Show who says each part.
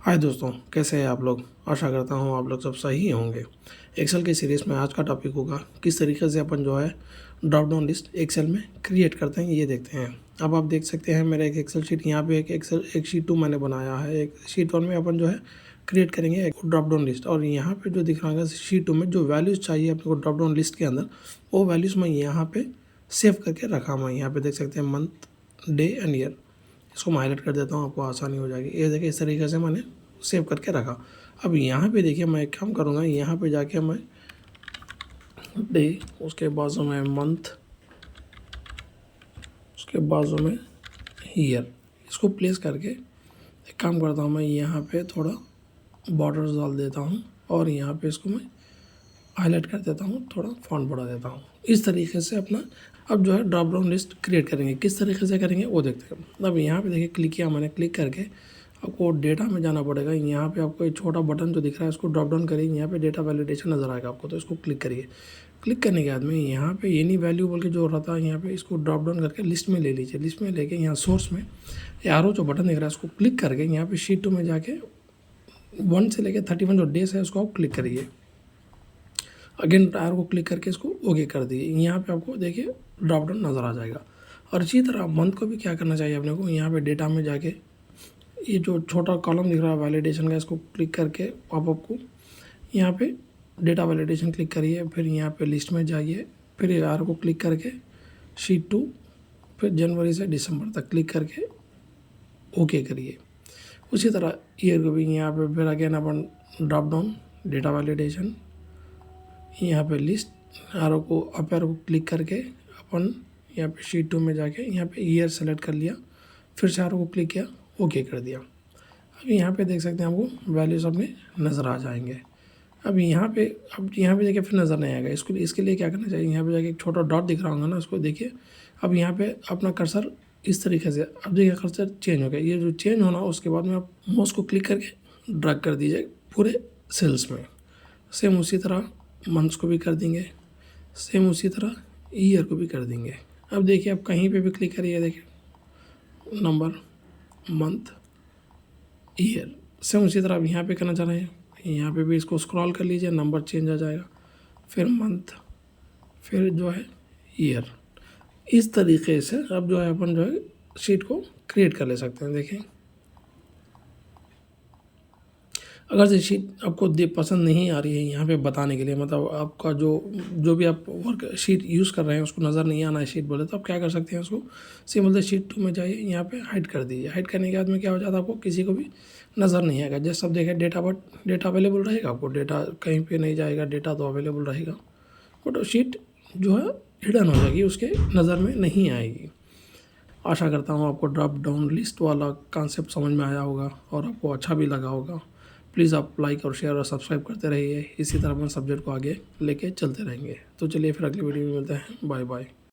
Speaker 1: हाय दोस्तों, कैसे हैं आप लोग। आशा करता हूँ आप लोग सब सही होंगे। एक्सेल की सीरीज़ में आज का टॉपिक होगा किस तरीके से अपन जो है ड्रॉप डाउन लिस्ट एक्सेल में क्रिएट करते हैं, ये देखते हैं। अब आप देख सकते हैं मेरा एक एक्सेल शीट यहाँ पे एक शीट 2 मैंने बनाया है। एक शीट 1 में अपन जो है क्रिएट करेंगे एक ड्रॉप डाउन लिस्ट, और यहाँ पे जो दिख रहा है शीट 2 में जो वैल्यूज़ चाहिए अपने को ड्रॉप डाउन लिस्ट के अंदर, वो वैल्यूज़ मैं यहाँ पे सेव करके रखा हुआ। यहाँ पे देख सकते हैं मंथ, डे एंड ईयर। इसको मैं हाईलाइट कर देता हूँ, आपको आसानी हो जाएगी। ये देखिए इस तरीके से मैंने सेव करके रखा। अब यहाँ पे देखिए मैं एक काम करूँगा, यहाँ पे जाके मैं डे, उसके बाजू में मंथ, उसके बाजू में ईयर, इसको प्लेस करके एक काम करता हूँ, मैं यहाँ पे थोड़ा बॉर्डर्स डाल देता हूँ और यहाँ पे इसको मैं हाईलाइट कर देता हूँ, थोड़ा फॉन्ट बढ़ा देता हूँ। इस तरीके से अपना अब जो है ड्रॉप डाउन लिस्ट क्रिएट करेंगे। किस तरीके से करेंगे वो देखते हैं। अब यहाँ पे देखिए क्लिक किया मैंने, क्लिक करके आपको डेटा में जाना पड़ेगा। यहाँ पे आपको एक छोटा बटन जो दिख रहा है इसको ड्रॉप डाउन करिए, यहाँ पे डेटा वैलिडेशन नज़र आएगा आपको, तो इसको क्लिक करिए। क्लिक करने के बाद में यहाँ पे एनी वैल्यू बोल के जो रहता है, यहाँ पे इसको ड्रॉप डाउन करके लिस्ट में ले लीजिए। लिस्ट में लेके यहाँ सोर्स में एरो जो बटन दिख रहा है इसको क्लिक करके यहाँ पे शीट 2 में जाके 1 से लेके 31 जो डेज है उसको आप क्लिक करिए। अगेन टायर को क्लिक करके इसको ओके कर दिए। यहाँ पे आपको देखिए ड्रॉप डाउन नज़र आ जाएगा। और इसी तरह मंथ को भी क्या करना चाहिए अपने को, यहाँ पे डेटा में जाके ये जो छोटा कॉलम दिख रहा है वैलिडेशन का, इसको क्लिक करके आपको यहाँ पे डेटा वैलिडेशन क्लिक करिए। फिर यहाँ पे लिस्ट में जाइए, फिर यार को क्लिक करके शीट 2, फिर जनवरी से दिसंबर तक क्लिक करके ओके करिए। उसी तरह ईयर को भी यहाँ पे फिर अगेन अपन ड्रॉप डाउन डेटा वैलिडेशन, यहाँ पे लिस्ट आरो को अप एरो को क्लिक करके अपन यहाँ पे शीट 2 में जाके यहाँ पे ईयर सेलेक्ट कर लिया, फिर से आरो को क्लिक किया, ओके कर दिया। अब यहाँ पे देख सकते हैं आपको वैल्यूज अपने नज़र आ जाएंगे। अब यहाँ पे देखिए फिर नज़र नहीं आएगा। इसके लिए क्या करना चाहिए, यहाँ पे जाके एक छोटा डॉट दिख रहा होगा ना, उसको देखिए। अब यहाँ पे अपना कर्सर इस तरीके से, अब देखिए कर्सर चेंज हो गया। ये जो चेंज होना उसके बाद में आप माउस को क्लिक करके ड्रैग कर दीजिए पूरे सेल्स में। सेम उसी तरह मंथ्स को भी कर देंगे, सेम उसी तरह ईयर को भी कर देंगे। अब देखिए आप कहीं पे भी क्लिक करिए, देखिए नंबर, मंथ, ईयर, सेम उसी तरह आप यहाँ पे करना चाह रहे हैं, यहाँ पे भी इसको स्क्रॉल कर लीजिए, नंबर चेंज आ जाएगा, फिर मंथ, फिर जो है ईयर। इस तरीके से अब जो है अपन जो है शीट को क्रिएट कर ले सकते हैं। देखिए अगर से शीट आपको पसंद नहीं आ रही है यहाँ पे बताने के लिए, मतलब आपका जो भी आप वर्क शीट यूज़ कर रहे हैं उसको नज़र नहीं आना है शीट बोले, तो आप क्या कर सकते हैं, उसको सिंपल से शीट 2 में जाइए, यहाँ पे हाइड कर दीजिए। हाइड करने के बाद में क्या हो जाता है, आपको किसी को भी नज़र नहीं आएगा। जैसे सब देखें डेटा, बट डेटा अवेलेबल रहेगा, आपको डेटा कहीं पर नहीं जाएगा, डेटा तो अवेलेबल रहेगा, बट शीट जो है हिडन हो जाएगी, उसके नज़र में नहीं आएगी। आशा करता हूँ आपको ड्रॉप डाउन लिस्ट वाला कॉन्सेप्ट समझ में आया होगा और आपको अच्छा भी लगा होगा। प्लीज़ आप लाइक और शेयर और सब्सक्राइब करते रहिए। इसी तरह अपन सब्जेक्ट को आगे लेके चलते रहेंगे। तो चलिए फिर अगली वीडियो में मिलते हैं। Bye bye.